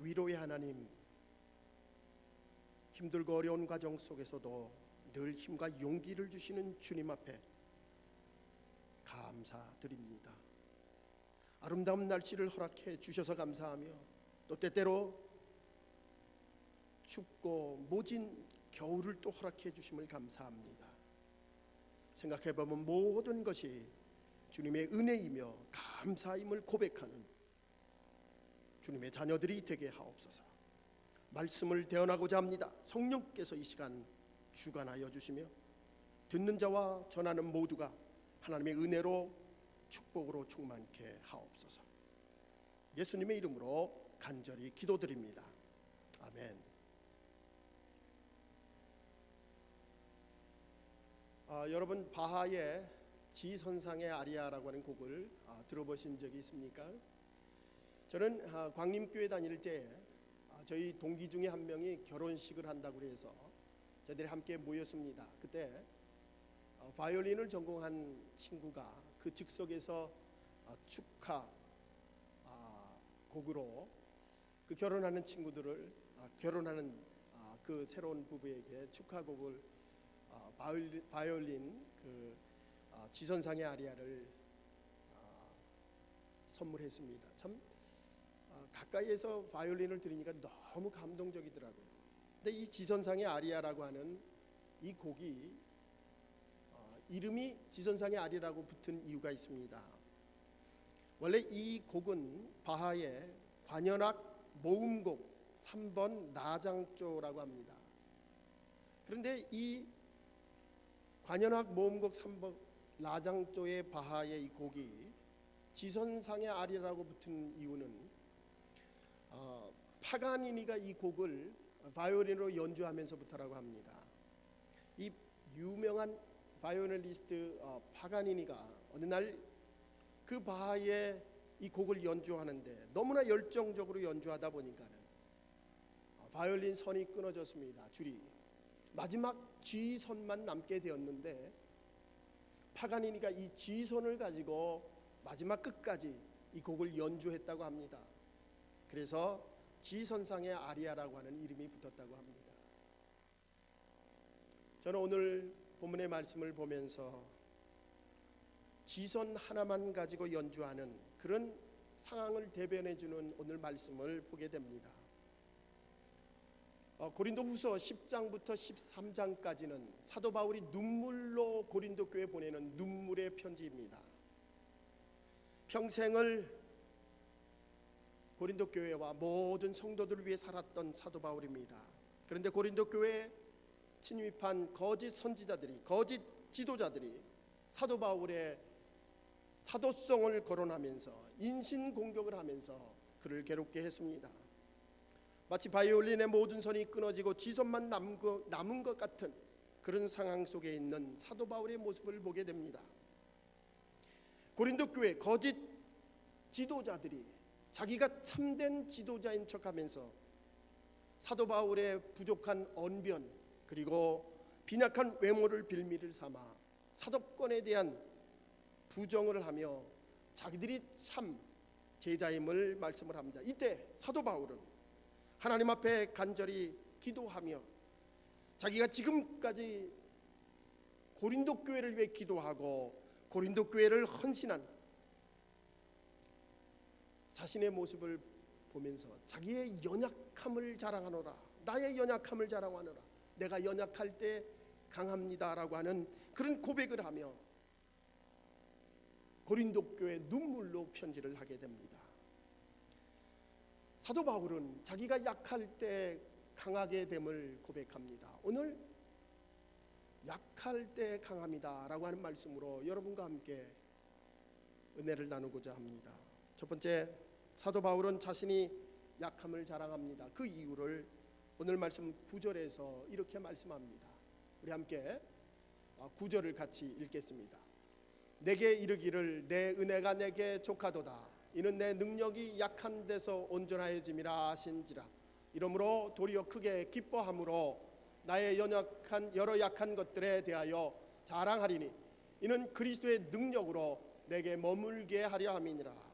위로의 하나님, 힘들고 어려운 과정 속에서도 늘 힘과 용기를 주시는 주님 앞에 감사드립니다. 아름다운 날씨를 허락해 주셔서 감사하며 또 때때로 춥고 모진 겨울을 또 허락해 주심을 감사합니다. 생각해보면 모든 것이 주님의 은혜이며 감사임을 고백하는 주님의 자녀들이 되게 하옵소서. 말씀을 대언하고자 합니다. 성령께서 이 시간 주관하여 주시며 듣는 자와 전하는 모두가 하나님의 은혜로 축복으로 충만케 하옵소서. 예수님의 이름으로 간절히 기도드립니다. 아멘. 여러분, 바하의 지선상의 아리아라고 하는 곡을 들어보신 적이 있습니까? 저는 광림교회 다닐 때 저희 동기 중에 한 명이 결혼식을 한다고 해서 저희들이 함께 모였습니다. 그때 바이올린을 전공한 친구가 그 즉석에서 축하 곡으로 그 결혼하는 친구들을 결혼하는 그 새로운 부부에게 축하곡을 바이올린 그 지선상의 아리아를 선물했습니다. 참 가까이에서 바이올린을 들으니까 너무 감동적이더라고요. 근데 이 지선상의 아리아라고 하는 이 곡이 이름이 지선상의 아리아라고 붙은 이유가 있습니다. 원래 이 곡은 바하의 관현악 모음곡 3번 라장조라고 합니다. 그런데 이 관현악 모음곡 3번 라장조의 바하의 이 곡이 지선상의 아리아라고 붙은 이유는 파가니니가 이 곡을 바이올린으로 연주하면서부터라고 합니다. 이 유명한 바이올리니스트 파가니니가 어느 날 그 바하의 이 곡을 연주하는데 너무나 열정적으로 연주하다 보니까는 바이올린 선이 끊어졌습니다. 줄이 마지막 G선만 남게 되었는데 파가니니가 이 G선을 가지고 마지막 끝까지 이 곡을 연주했다고 합니다. 그래서 지선상의 아리아라고 하는 이름이 붙었다고 합니다. 저는 오늘 본문의 말씀을 보면서 지선 하나만 가지고 연주하는 그런 상황을 대변해 주는 오늘 말씀을 보게 됩니다. 고린도후서 10장부터 13장까지는 사도 바울이 눈물로 고린도 교회에 보내는 눈물의 편지입니다. 평생을 고린도 교회와 모든 성도들을 위해 살았던 사도 바울입니다. 그런데 고린도 교회에 침입한 거짓 선지자들이, 거짓 지도자들이 사도 바울의 사도성을 거론하면서 인신 공격을 하면서 그를 괴롭게 했습니다. 마치 바이올린의 모든 선이 끊어지고 지선만 남은 것 같은 그런 상황 속에 있는 사도 바울의 모습을 보게 됩니다. 고린도 교회 거짓 지도자들이 자기가 참된 지도자인 척하면서 사도 바울의 부족한 언변 그리고 빈약한 외모를 빌미를 삼아 사도권에 대한 부정을 하며 자기들이 참 제자임을 말씀을 합니다. 이때 사도 바울은 하나님 앞에 간절히 기도하며 자기가 지금까지 고린도 교회를 위해 기도하고 고린도 교회를 헌신한 자신의 모습을 보면서 자기의 연약함을 자랑하노라. 나의 연약함을 자랑하노라. 내가 연약할 때 강합니다라고 하는 그런 고백을 하며 고린도 교회 눈물로 편지를 하게 됩니다. 사도 바울은 자기가 약할 때 강하게 됨을 고백합니다. 오늘 약할 때 강합니다라고 하는 말씀으로 여러분과 함께 은혜를 나누고자 합니다. 첫 번째, 사도 바울은 자신이 약함을 자랑합니다. 그 이유를 오늘 말씀 9절에서 이렇게 말씀합니다. 우리 함께 9절을 같이 읽겠습니다. 내게 이르기를 내 은혜가 내게 족하도다. 이는 내 능력이 약한 데서 온전하여짐이라 하신지라. 이러므로 도리어 크게 기뻐함으로 나의 여러 약한 것들에 대하여 자랑하리니 이는 그리스도의 능력으로 내게 머물게 하려 함이니라.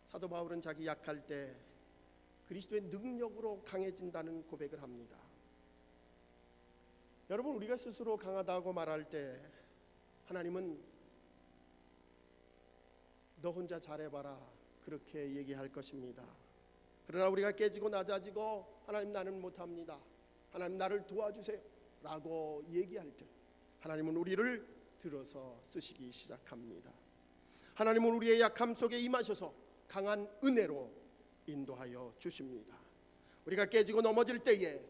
사도 바울은 자기 약할 때 그리스도의 능력으로 강해진다는 고백을 합니다. 여러분, 우리가 스스로 강하다고 말할 때 하나님은 너 혼자 잘해봐라 그렇게 얘기할 것입니다. 그러나 우리가 깨지고 낮아지고 하나님 나는 못합니다, 하나님 나를 도와주세요 라고 얘기할 때 하나님은 우리를 들어서 쓰시기 시작합니다. 하나님은 우리의 약함 속에 임하셔서 강한 은혜로 인도하여 주십니다. 우리가 깨지고 넘어질 때에,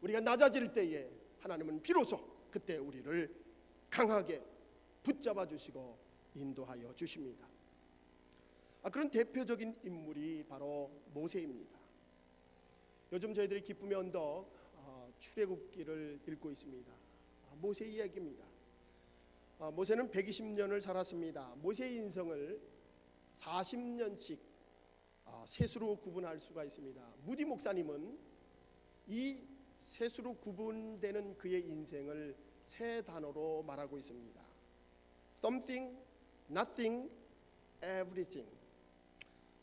우리가 낮아질 때에 하나님은 비로소 그때 우리를 강하게 붙잡아 주시고 인도하여 주십니다. 그런 대표적인 인물이 바로 모세입니다. 요즘 저희들이 기쁨의 언덕 출애굽기를 읽고 있습니다. 모세 이야기입니다. 모세는 120년을 살았습니다. 모세의 인생을 40년씩 셋으로 구분할 수가 있습니다. 무디 목사님은 이 셋으로 구분되는 그의 인생을 세 단어로 말하고 있습니다. Something, nothing, everything.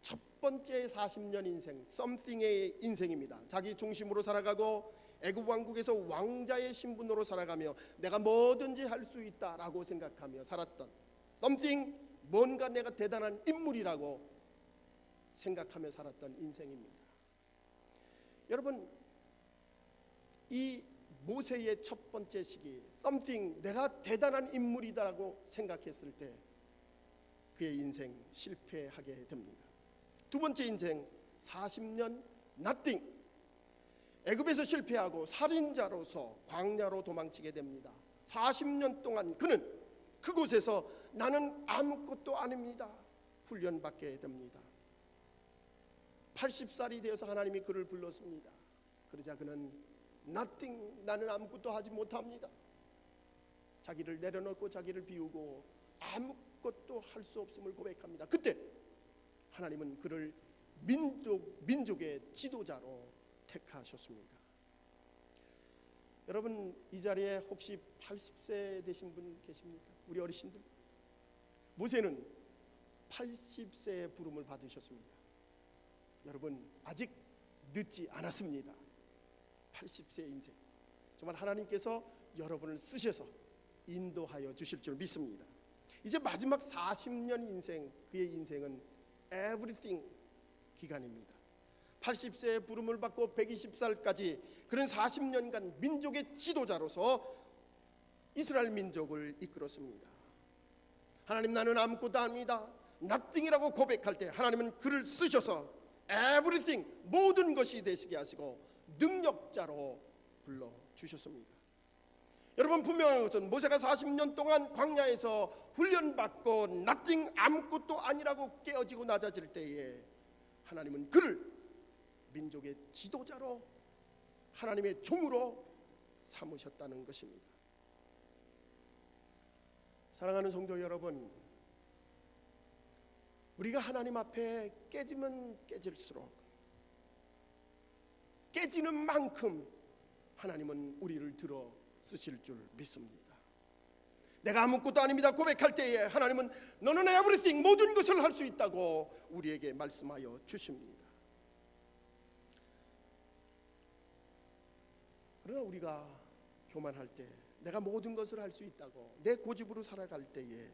첫 번째 40년 인생, something의 인생입니다. 자기 중심으로 살아가고 애굽 왕국에서 왕자의 신분으로 살아가며 내가 뭐든지 할 수 있다라고 생각하며 살았던 something, 뭔가 내가 대단한 인물이라고 생각하며 살았던 인생입니다. 여러분, 이 모세의 첫 번째 시기 something, 내가 대단한 인물이다라고 생각했을 때 그의 인생 실패하게 됩니다. 두 번째 인생 40년 nothing, 애굽에서 실패하고 살인자로서 광야로 도망치게 됩니다. 40년 동안 그는 그곳에서 나는 아무것도 아닙니다 훈련받게 됩니다. 80살이 되어서 하나님이 그를 불렀습니다. 그러자 그는 nothing, 나는 아무것도 하지 못합니다. 자기를 내려놓고 자기를 비우고 아무것도 할 수 없음을 고백합니다. 그때 하나님은 그를 민족의 지도자로 택하셨습니다. 여러분, 이 자리에 혹시 80세 되신 분 계십니까? 우리 어르신들. 모세는 80세의 부름을 받으셨습니다. 여러분, 아직 늦지 않았습니다. 80세 인생, 정말 하나님께서 여러분을 쓰셔서 인도하여 주실 줄 믿습니다. 이제 마지막 40년 인생, 그의 인생은 everything 기간입니다. 80세의 부름을 받고 120살까지 그런 40년간 민족의 지도자로서 이스라엘 민족을 이끌었습니다. 하나님 나는 아무것도 아닙니다 nothing이라고 고백할 때 하나님은 그를 쓰셔서 everything, 모든 것이 되시게 하시고 능력자로 불러주셨습니다. 여러분, 분명한 것은 모세가 40년 동안 광야에서 훈련받고 nothing, 아무것도 아니라고 깨어지고 낮아질 때에 하나님은 그를 민족의 지도자로, 하나님의 종으로 삼으셨다는 것입니다. 사랑하는 성도 여러분, 우리가 하나님 앞에 깨지면 깨질수록 깨지는 만큼 하나님은 우리를 들어 쓰실 줄 믿습니다. 내가 아무것도 아닙니다 고백할 때에 하나님은 너는 everything, 모든 것을 할 수 있다고 우리에게 말씀하여 주십니다. 그러나 우리가 교만할 때, 내가 모든 것을 할 수 있다고 내 고집으로 살아갈 때에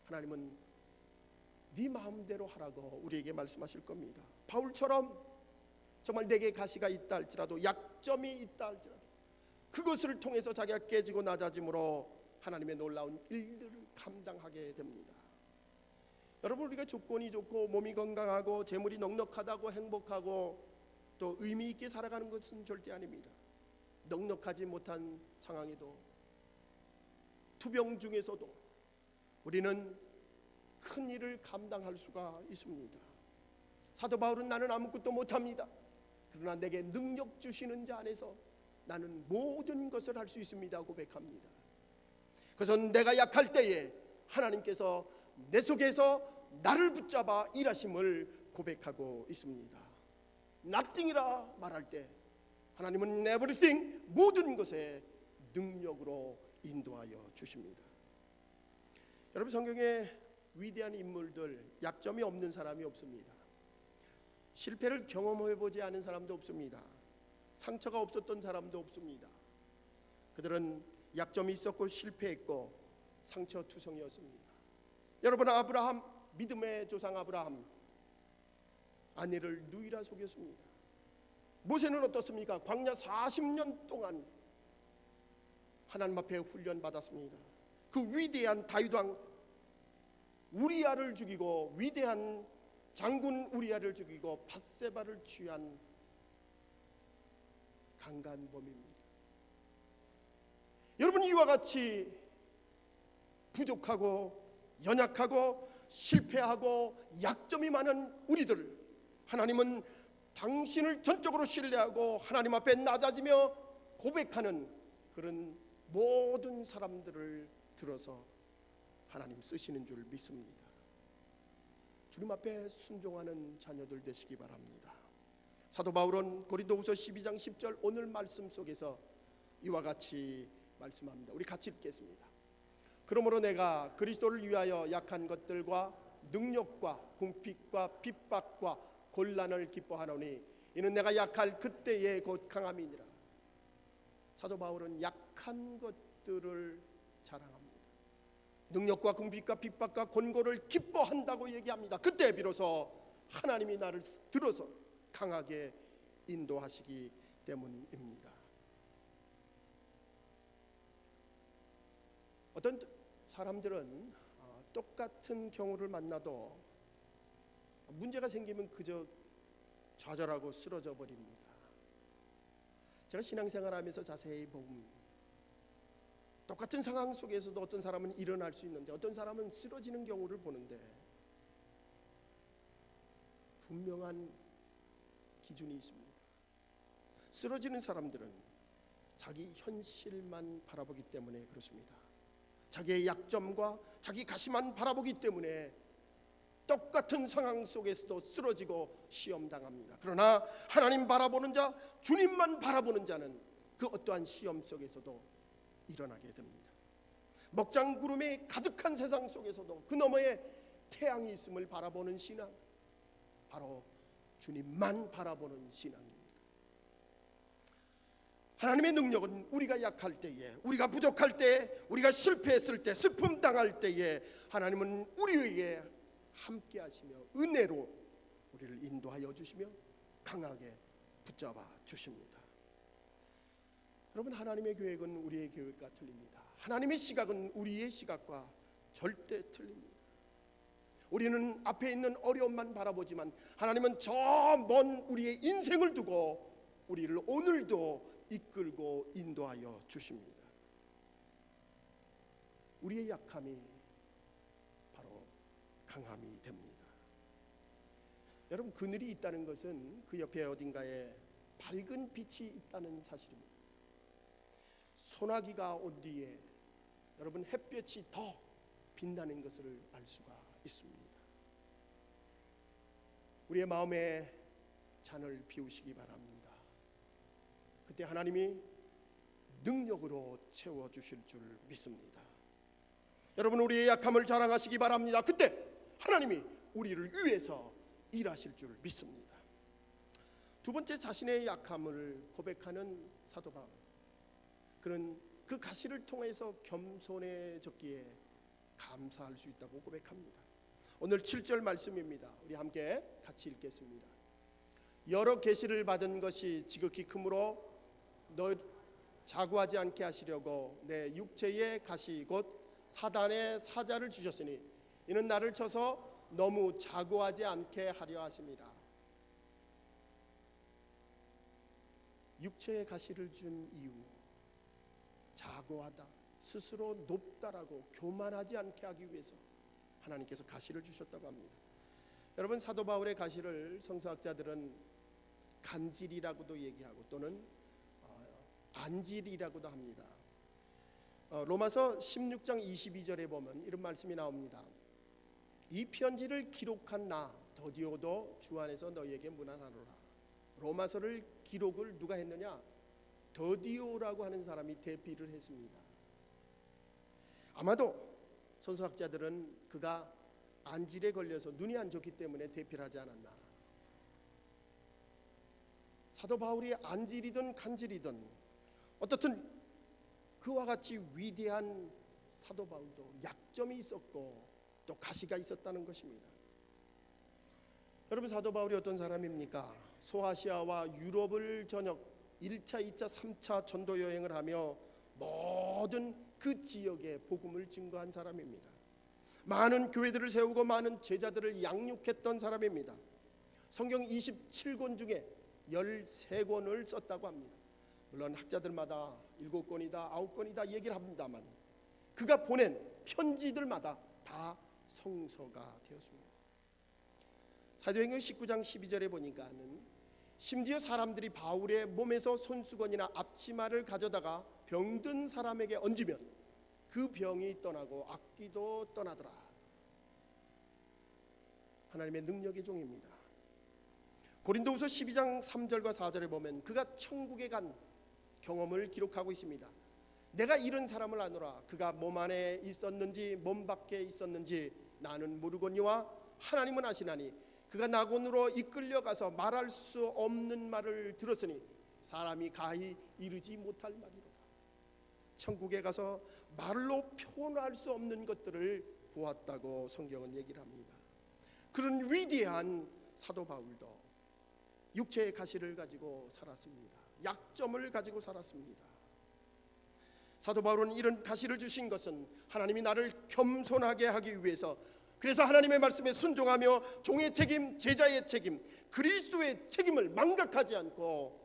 하나님은 네 마음대로 하라고 우리에게 말씀하실 겁니다. 바울처럼 정말 내게 가시가 있다 할지라도, 약점이 있다 할지라도 그것을 통해서 자기가 깨지고 낮아짐으로 하나님의 놀라운 일들을 감당하게 됩니다. 여러분, 우리가 조건이 좋고 몸이 건강하고 재물이 넉넉하다고 행복하고 또 의미 있게 살아가는 것은 절대 아닙니다. 넉넉하지 못한 상황에도, 투병 중에서도 우리는 큰 일을 감당할 수가 있습니다. 사도 바울은 나는 아무것도 못합니다, 그러나 내게 능력 주시는 자 안에서 나는 모든 것을 할 수 있습니다 고백합니다. 그래서 내가 약할 때에 하나님께서 내 속에서 나를 붙잡아 일하심을 고백하고 있습니다. nothing이라 말할 때 하나님은 everything, 모든 것에 능력으로 인도하여 주십니다. 여러분, 성경에 위대한 인물들, 약점이 없는 사람이 없습니다. 실패를 경험해 보지 않은 사람도 없습니다. 상처가 없었던 사람도 없습니다. 그들은 약점이 있었고 실패했고 상처투성이었습니다. 여러분, 아브라함, 믿음의 조상 아브라함, 아내를 누이라 속였습니다. 모세는 어떻습니까? 광야 40년 동안 하나님 앞에 훈련 받았습니다. 그 위대한 다윗왕 우리야를 죽이고, 위대한 장군 우리야를 죽이고 밧세바를 취한 강간범입니다. 여러분, 이와 같이 부족하고 연약하고 실패하고 약점이 많은 우리들, 하나님은 당신을 전적으로 신뢰하고 하나님 앞에 낮아지며 고백하는 그런 모든 사람들을 들어서 하나님 쓰시는 줄 믿습니다. 주님 앞에 순종하는 자녀들 되시기 바랍니다. 사도 바울은 고린도후서 12장 10절 오늘 말씀 속에서 이와 같이 말씀합니다. 우리 같이 읽겠습니다. 그러므로 내가 그리스도를 위하여 약한 것들과 능력과 궁핍과 핍박과 곤란을 기뻐하노니 이는 내가 약할 그때에 곧 강함이니라. 사도 바울은 약한 것들을 자랑합니다. 능력과 궁핍과 핍박과 곤고를 기뻐한다고 얘기합니다. 그때 비로소 하나님이 나를 들어서 강하게 인도하시기 때문입니다. 어떤 사람들은 똑같은 경우를 만나도 문제가 생기면 그저 좌절하고 쓰러져 버립니다. 제가 신앙생활하면서 자세히 보면 똑같은 상황 속에서도 어떤 사람은 일어날 수 있는데 어떤 사람은 쓰러지는 경우를 보는데 분명한 기준이 있습니다. 쓰러지는 사람들은 자기 현실만 바라보기 때문에 그렇습니다. 자기의 약점과 자기 가시만 바라보기 때문에 똑같은 상황 속에서도 쓰러지고 시험당합니다. 그러나 하나님 바라보는 자, 주님만 바라보는 자는 그 어떠한 시험 속에서도 일어나게 됩니다. 먹장구름이 가득한 세상 속에서도 그 너머에 태양이 있음을 바라보는 신앙, 바로 주님만 바라보는 신앙입니다. 하나님의 능력은 우리가 약할 때에, 우리가 부족할 때에, 우리가 실패했을 때, 슬픔 당할 때에 하나님은 우리에게 함께 하시며 은혜로 우리를 인도하여 주시며 강하게 붙잡아 주십니다. 여러분, 하나님의 계획은 우리의 계획과 틀립니다. 하나님의 시각은 우리의 시각과 절대 틀립니다. 우리는 앞에 있는 어려움만 바라보지만 하나님은 저 먼 우리의 인생을 두고 우리를 오늘도 이끌고 인도하여 주십니다. 우리의 약함이 바로 강함이 됩니다. 여러분, 그늘이 있다는 것은 그 옆에 어딘가에 밝은 빛이 있다는 사실입니다. 소나기가 온 뒤에 여러분 햇볕이 더 빛나는 것을 알 수가 있습니다. 우리의 마음에 잔을 비우시기 바랍니다. 그때 하나님이 능력으로 채워주실 줄 믿습니다. 여러분, 우리의 약함을 자랑하시기 바랍니다. 그때 하나님이 우리를 위해서 일하실 줄 믿습니다. 두 번째, 자신의 약함을 고백하는 사도 바울, 그는 그 가시를 통해서 겸손해졌기에 감사할 수 있다고 고백합니다. 오늘 7절 말씀입니다. 우리 함께 같이 읽겠습니다. 여러 계시를 받은 것이 지극히 크므로 너 자고하지 않게 하시려고 내 육체의 가시 곧 사단의 사자를 주셨으니 이는 나를 쳐서 너무 자고하지 않게 하려 하심이라. 육체의 가시를 준 이유, 자고하다, 스스로 높다라고 교만하지 않게 하기 위해서 하나님께서 가시를 주셨다고 합니다. 여러분, 사도 바울의 가시를 성서학자들은 간질이라고도 얘기하고 또는 안질이라고도 합니다. 로마서 16장 22절에 보면 이런 말씀이 나옵니다. 이 편지를 기록한 나 더디오도 주 안에서 너희에게 문안하노라. 로마서를 기록을 누가 했느냐? 더디오라고 하는 사람이 대피를 했습니다. 아마도 선서학자들은 그가 안질에 걸려서 눈이 안 좋기 때문에 대피를 하지 않았나. 사도 바울이 안질이든 간질이든 어떻든 그와 같이 위대한 사도 바울도 약점이 있었고 또 가시가 있었다는 것입니다. 여러분, 사도 바울이 어떤 사람입니까? 소아시아와 유럽을 전역 1차, 2차, 3차 전도 여행을 하며 모든 그 지역에 복음을 증거한 사람입니다. 많은 교회들을 세우고 많은 제자들을 양육했던 사람입니다. 성경 27권 중에 13권을 썼다고 합니다. 물론 학자들마다 7권이다 9권이다 얘기를 합니다만 그가 보낸 편지들마다 다 성서가 되었습니다. 사도행전 19장 12절에 보니까는 심지어 사람들이 바울의 몸에서 손수건이나 앞치마를 가져다가 병든 사람에게 얹으면 그 병이 떠나고 악귀도 떠나더라. 하나님의 능력의 종입니다. 고린도후서 12장 3절과 4절에 보면 그가 천국에 간 경험을 기록하고 있습니다. 내가 이런 사람을 아노라. 그가 몸 안에 있었는지 몸 밖에 있었는지 나는 모르거니와 하나님은 아시나니 그가 낙원으로 이끌려가서 말할 수 없는 말을 들었으니 사람이 가히 이르지 못할 말이로다. 천국에 가서 말로 표현할 수 없는 것들을 보았다고 성경은 얘기를 합니다. 그런 위대한 사도 바울도 육체의 가시를 가지고 살았습니다. 약점을 가지고 살았습니다. 사도 바울은 이런 가시를 주신 것은 하나님이 나를 겸손하게 하기 위해서, 그래서 하나님의 말씀에 순종하며 종의 책임, 제자의 책임, 그리스도의 책임을 망각하지 않고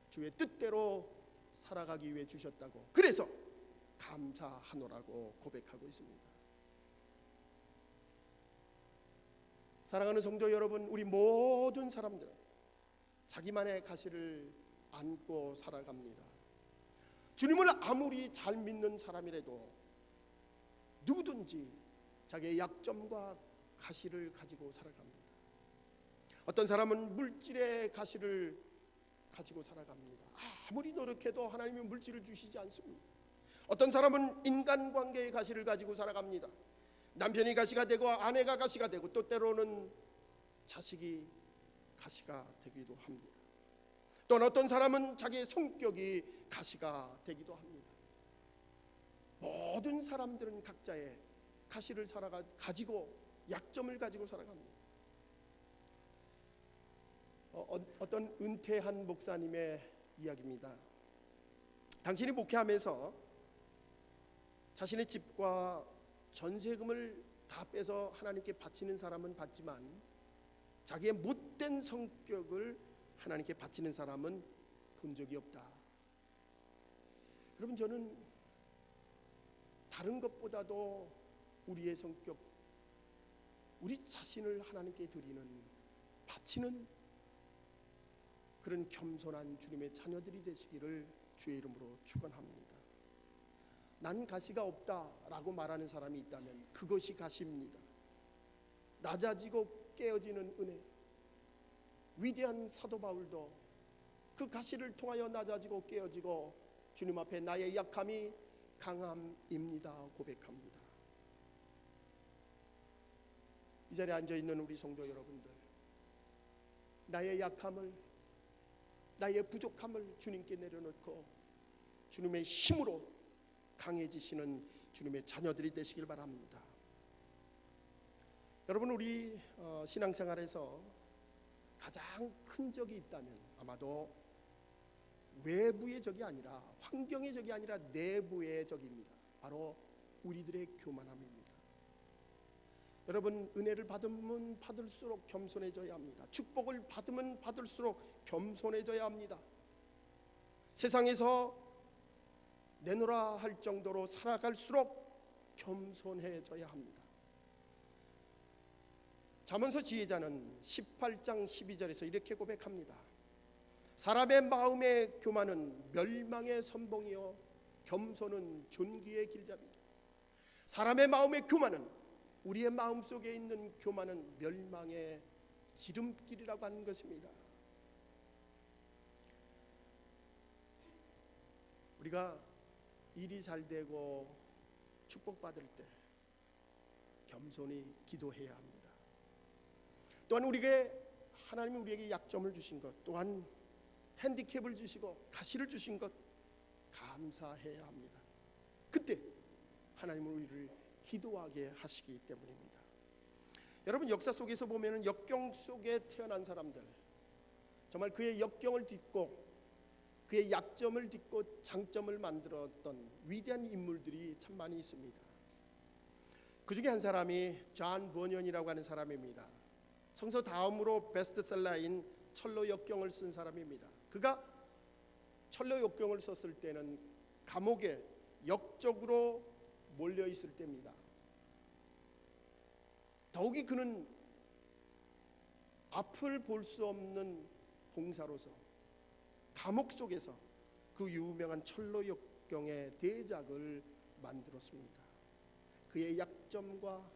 주의 뜻대로 살아가기 위해 주셨다고, 그래서 감사하노라고 고백하고 있습니다. 사랑하는 성도 여러분, 우리 모든 사람들은 자기만의 가시를 안고 살아갑니다. 주님을 아무리 잘 믿는 사람이라도 누구든지 자기의 약점과 가시를 가지고 살아갑니다. 어떤 사람은 물질의 가시를 가지고 살아갑니다. 아무리 노력해도 하나님이 물질을 주시지 않습니다. 어떤 사람은 인간관계의 가시를 가지고 살아갑니다. 남편이 가시가 되고 아내가 가시가 되고 또 때로는 자식이 가시가 되기도 합니다. 또는 어떤 사람은 자기의 성격이 가시가 되기도 합니다. 모든 사람들은 각자의 가시를 가지고 약점을 가지고 살아갑니다. 어떤 은퇴한 목사님의 이야기입니다. 당신이 목회하면서 자신의 집과 전세금을 다 빼서 하나님께 바치는 사람은 봤지만 자기의 못된 성격을 하나님께 바치는 사람은 본 적이 없다. 여러분, 저는 다른 것보다도 우리의 성격, 우리 자신을 하나님께 드리는, 바치는 그런 겸손한 주님의 자녀들이 되시기를 주의 이름으로 축원합니다. 난 가시가 없다라고 말하는 사람이 있다면 그것이 가시입니다. 낮아지고 깨어지는 은혜. 위대한 사도 바울도 그 가시를 통하여 낮아지고 깨어지고 주님 앞에 나의 약함이 강함입니다 고백합니다. 이 자리에 앉아있는 우리 성도 여러분들, 나의 약함을, 나의 부족함을 주님께 내려놓고 주님의 힘으로 강해지시는 주님의 자녀들이 되시길 바랍니다. 여러분, 우리 신앙생활에서 가장 큰 적이 있다면 아마도 외부의 적이 아니라, 환경의 적이 아니라 내부의 적입니다. 바로 우리들의 교만함입니다. 여러분, 은혜를 받으면 받을수록 겸손해져야 합니다. 축복을 받으면 받을수록 겸손해져야 합니다. 세상에서 내놓으라 할 정도로 살아갈수록 겸손해져야 합니다. 잠언서 지혜자는 18장 12절에서 이렇게 고백합니다. 사람의 마음의 교만은 멸망의 선봉이요 겸손은 존귀의 길잡이다. 사람의 마음의 교만은, 우리의 마음속에 있는 교만은 멸망의 지름길이라고 하는 것입니다. 우리가 일이 잘 되고 축복받을 때 겸손히 기도해야 합니다. 또한 우리에게, 하나님이 우리에게 약점을 주신 것 또한 핸디캡을 주시고 가시를 주신 것 감사해야 합니다. 그때 하나님은 우리를 기도하게 하시기 때문입니다. 여러분, 역사 속에서 보면은 역경 속에 태어난 사람들, 정말 그의 역경을 딛고 그의 약점을 딛고 장점을 만들었던 위대한 인물들이 참 많이 있습니다. 그 중에 한 사람이 존 버년이라고 하는 사람입니다. 성서 다음으로 베스트셀러인 철로 역경을 쓴 사람입니다. 그가 철로 역경을 썼을 때는 감옥에 역적으로 몰려 있을 때입니다. 더욱이 그는 앞을 볼 수 없는 봉사로서 감옥 속에서 그 유명한 철로 역경의 대작을 만들었습니다. 그의 약점과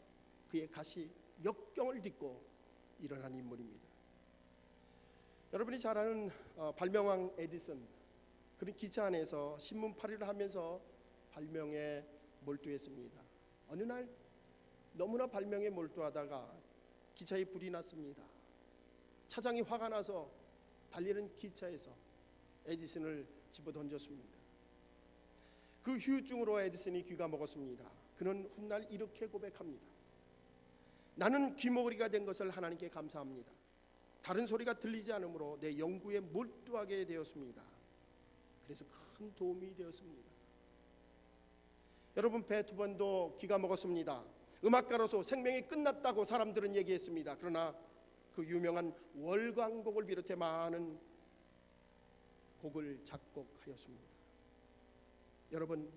그의 가시, 역경을 딛고 일어난 인물입니다. 여러분이 잘 아는 발명왕 에디슨, 그는 기차 안에서 신문팔이를 하면서 발명에 몰두했습니다. 어느 날 너무나 발명에 몰두하다가 기차에 불이 났습니다. 차장이 화가 나서 달리는 기차에서 에디슨을 집어던졌습니다. 그 후유증으로 에디슨이 귀가 먹었습니다. 그는 훗날 이렇게 고백합니다. 나는 귀머거리가 된 것을 하나님께 감사합니다. 다른 소리가 들리지 않으므로 내 연구에 몰두하게 되었습니다. 그래서 큰 도움이 되었습니다. 여러분, 베토벤도 귀가 먹었습니다. 음악가로서 생명이 끝났다고 사람들은 얘기했습니다. 그러나 그 유명한 월광곡을 비롯해 많은 곡을 작곡하였습니다. 여러분,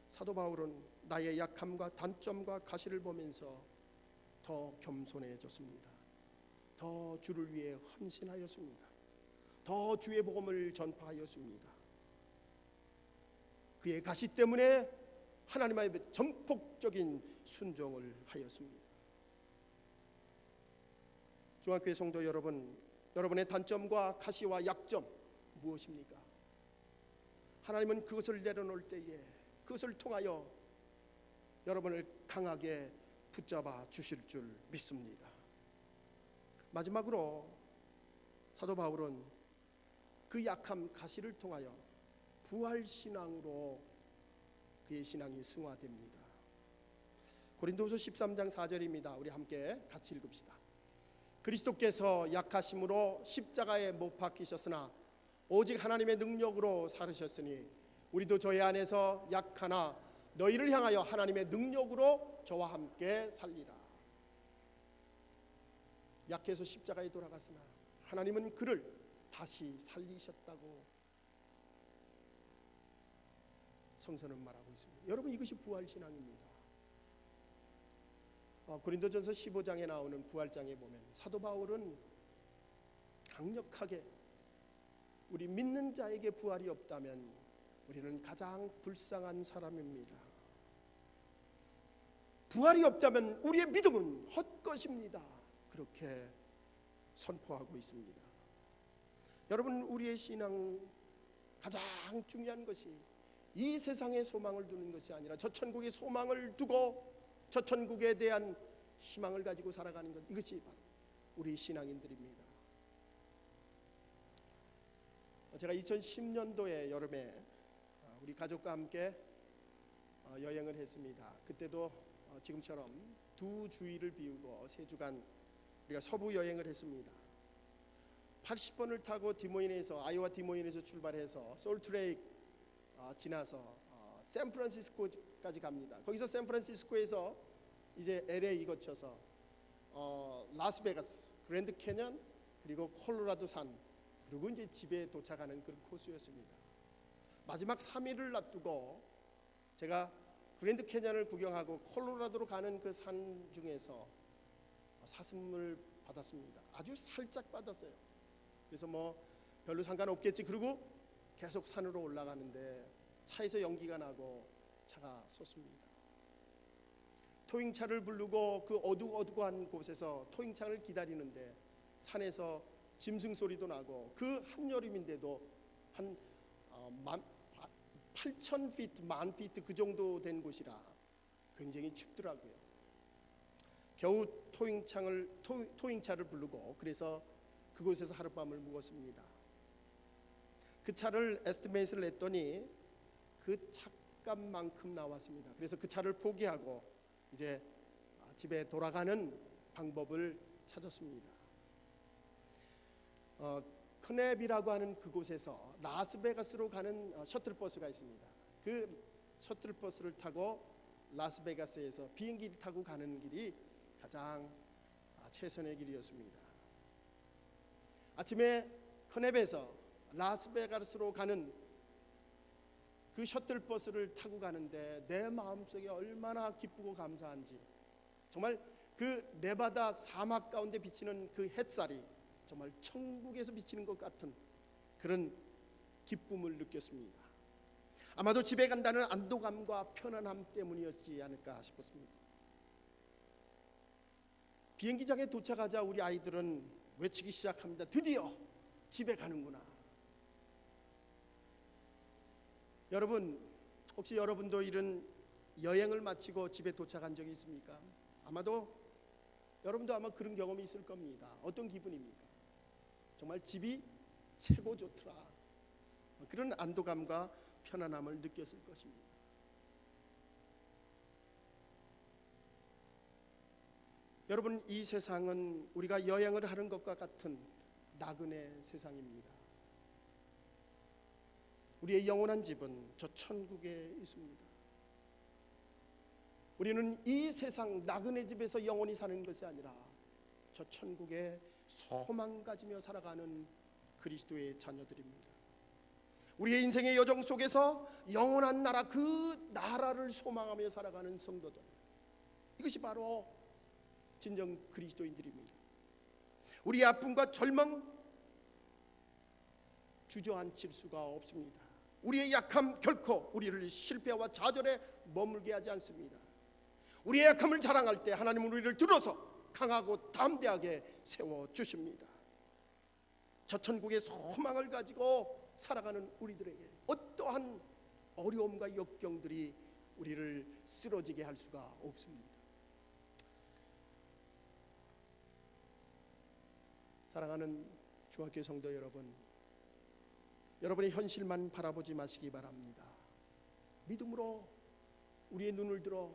사도 바울은 나의 약함과 단점과 가시를 보면서 더 겸손해졌습니다. 더 주를 위해 헌신하였습니다. 더 주의 복음을 전파하였습니다. 그의 가시 때문에 하나님 앞에 전폭적인 순종을 하였습니다. 중학교의 성도 여러분, 여러분의 단점과 가시와 약점 무엇입니까? 하나님은 그것을 내려놓을 때에 그것을 통하여 여러분을 강하게 붙잡아 주실 줄 믿습니다. 마지막으로 사도 바울은 그 약함 가시를 통하여 부활신앙으로 그의 신앙이 승화됩니다. 고린도후서 13장 4절입니다. 우리 함께 같이 읽읍시다. 그리스도께서 약하심으로 십자가에 못 박히셨으나 오직 하나님의 능력으로 살으셨으니 우리도 저희 안에서 약하나 너희를 향하여 하나님의 능력으로 저와 함께 살리라. 약해서 십자가에 돌아갔으나 하나님은 그를 다시 살리셨다고 성서는 말하고 있습니다. 여러분, 이것이 부활신앙입니다. 고린도전서 15장에 나오는 부활장에 보면 사도 바울은 강력하게 우리 믿는 자에게 부활이 없다면 우리는 가장 불쌍한 사람입니다. 부활이 없다면 우리의 믿음은 헛것입니다. 그렇게 선포하고 있습니다. 여러분, 우리의 신앙 가장 중요한 것이 이 세상에 소망을 두는 것이 아니라 저 천국에 소망을 두고 저 천국에 대한 희망을 가지고 살아가는 것, 이것이 바로 우리 신앙인들입니다. 제가 2010년도에 여름에 우리 가족과 함께 여행을 했습니다. 그때도 지금처럼 2주일을 비우고 3주간 우리가 서부 여행을 했습니다. 80번을 타고 디모인에서, 아이오와 디모인에서 출발해서 솔트레이크 지나서 샌프란시스코까지 갑니다. 거기서 샌프란시스코에서 이제 LA 거쳐서 라스베가스, 그랜드 캐년, 그리고 콜로라도 산, 그리고 이제 집에 도착하는 그런 코스였습니다. 마지막 3일을 놔두고 제가 그랜드 캐년을 구경하고 콜로라도로 가는 그 산 중에서 사슴을 받았습니다. 아주 살짝 받았어요. 그래서 뭐 별로 상관없겠지. 그리고 계속 산으로 올라가는데 차에서 연기가 나고 차가 섰습니다. 토잉차를 부르고 그 어두어두한 곳에서 토잉차를 기다리는데 산에서 짐승 소리도 나고 그 한여름인데도 한 8,000피트, 10,000피트 그 정도 된 곳이라 굉장히 춥더라고요. 겨우 토잉차를 부르고 그래서 그곳에서 하룻밤을 묵었습니다. 그 차를 에스티메이트를 냈더니 그 차값만큼 나왔습니다. 그래서 그 차를 포기하고 이제 집에 돌아가는 방법을 찾았습니다. 커넵이라고 하는 그곳에서 라스베가스로 가는 셔틀버스가 있습니다. 그 셔틀버스를 타고 라스베가스에서 비행기를 타고 가는 길이 가장 최선의 길이었습니다. 아침에 커넵에서 라스베가스로 가는 그 셔틀버스를 타고 가는데 내 마음속에 얼마나 기쁘고 감사한지, 정말 그 네바다 사막 가운데 비치는 그 햇살이 정말 천국에서 비치는 것 같은 그런 기쁨을 느꼈습니다. 아마도 집에 간다는 안도감과 편안함 때문이었지 않을까 싶었습니다. 비행기장에 도착하자 우리 아이들은 외치기 시작합니다. 드디어 집에 가는구나. 여러분, 혹시 여러분도 이런 여행을 마치고 집에 도착한 적이 있습니까? 아마도 여러분도 아마 그런 경험이 있을 겁니다. 어떤 기분입니까? 정말 집이 최고 좋더라. 그런 안도감과 편안함을 느꼈을 것입니다. 여러분, 이 세상은 우리가 여행을 하는 것과 같은 나그네 세상입니다. 우리의 영원한 집은 저 천국에 있습니다. 우리는 이 세상 나그네 집에서 영원히 사는 것이 아니라 저 천국에 소망 가지며 살아가는 그리스도의 자녀들입니다. 우리의 인생의 여정 속에서 영원한 나라, 그 나라를 소망하며 살아가는 성도들, 이것이 바로 진정 그리스도인들입니다. 우리의 아픔과 절망 주저앉힐 수가 없습니다. 우리의 약함 결코 우리를 실패와 좌절에 머물게 하지 않습니다. 우리의 약함을 자랑할 때 하나님은 우리를 들어서 강하고 담대하게 세워주십니다. 저 천국의 소망을 가지고 살아가는 우리들에게 어떠한 어려움과 역경들이 우리를 쓰러지게 할 수가 없습니다. 사랑하는 중학교 성도 여러분, 여러분의 현실만 바라보지 마시기 바랍니다. 믿음으로 우리의 눈을 들어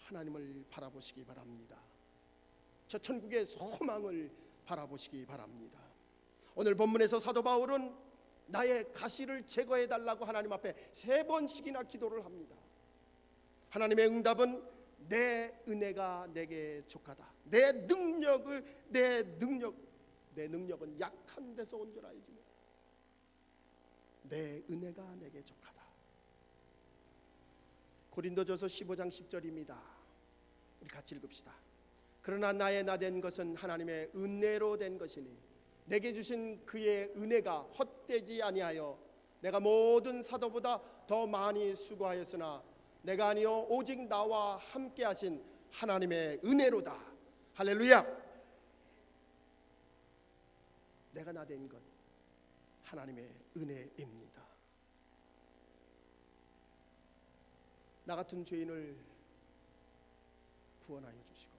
하나님을 바라보시기 바랍니다. 저 천국의 소망을 바라보시기 바랍니다. 오늘 본문에서 사도 바울은 나의 가시를 제거해 달라고 하나님 앞에 3번씩이나 기도를 합니다. 하나님의 응답은 내 은혜가 내게 족하다. 내 능력은 약한 데서 온전하여지며 내 은혜가 내게 족하다. 고린도전서 15장 10절입니다. 우리 같이 읽읍시다. 그러나 나의 나된 것은 하나님의 은혜로 된 것이니 내게 주신 그의 은혜가 헛되지 아니하여 내가 모든 사도보다 더 많이 수고하였으나 내가 아니요 오직 나와 함께 하신 하나님의 은혜로다. 할렐루야. 내가 나된 것 하나님의 은혜입니다. 나 같은 죄인을 구원하여 주시고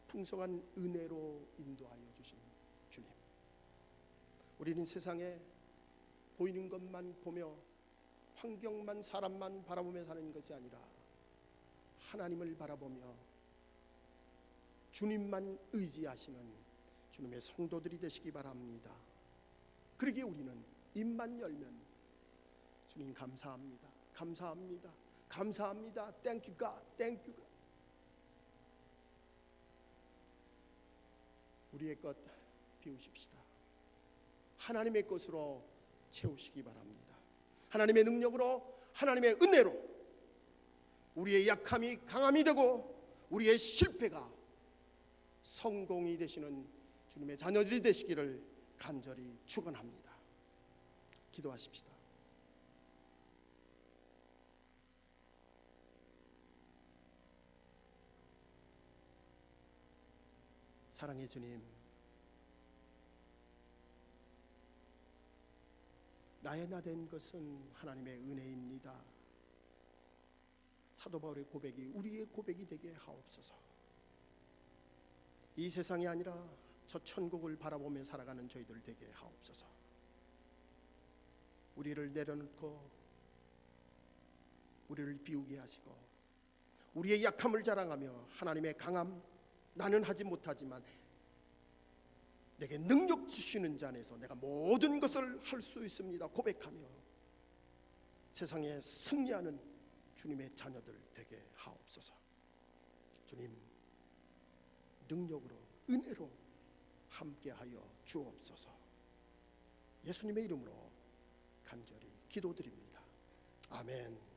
풍성한 은혜로 인도하여 주신 주님, 우리는 세상에 보이는 것만 보며 환경만 사람만 바라보며 사는 것이 아니라 하나님을 바라보며 주님만 의지하시는 주님의 성도들이 되시기 바랍니다. 그러기에 우리는 입만 열면 주님 감사합니다, 감사합니다, 감사합니다, Thank you God, Thank you God. 우리의 것 비우십시다. 하나님의 것으로 채우시기 바랍니다. 하나님의 능력으로, 하나님의 은혜로 우리의 약함이 강함이 되고 우리의 실패가 성공이 되시는 주님의 자녀들이 되시기를 간절히 축원합니다. 기도하십시다. 사랑의 주님, 나의 나 된 것은 하나님의 은혜입니다. 사도 바울의 고백이 우리의 고백이 되게 하옵소서. 이 세상이 아니라 저 천국을 바라보며 살아가는 저희들 되게 하옵소서. 우리를 내려놓고 우리를 비우게 하시고 우리의 약함을 자랑하며 하나님의 강함, 나는 하지 못하지만 내게 능력 주시는 자 안에서 내가 모든 것을 할 수 있습니다 고백하며 세상에 승리하는 주님의 자녀들 되게 하옵소서. 주님, 능력으로 은혜로 함께하여 주옵소서. 예수님의 이름으로 간절히 기도드립니다. 아멘.